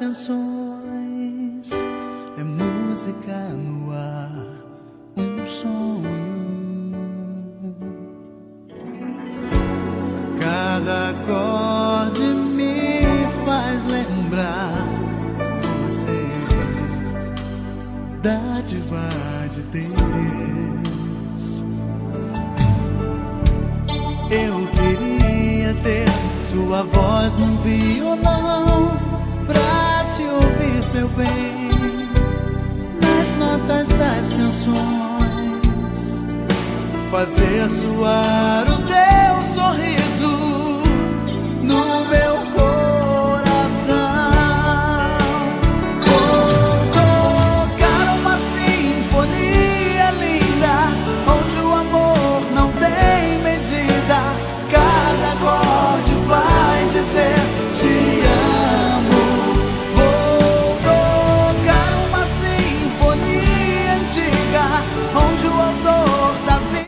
canções é música no ar, um sonho. Cada acorde me faz lembrar você, dádiva de Deus. Eu queria ter sua voz num violão pra te ouvir, meu bem, nas notas das canções, fazer soar o teu sorriso.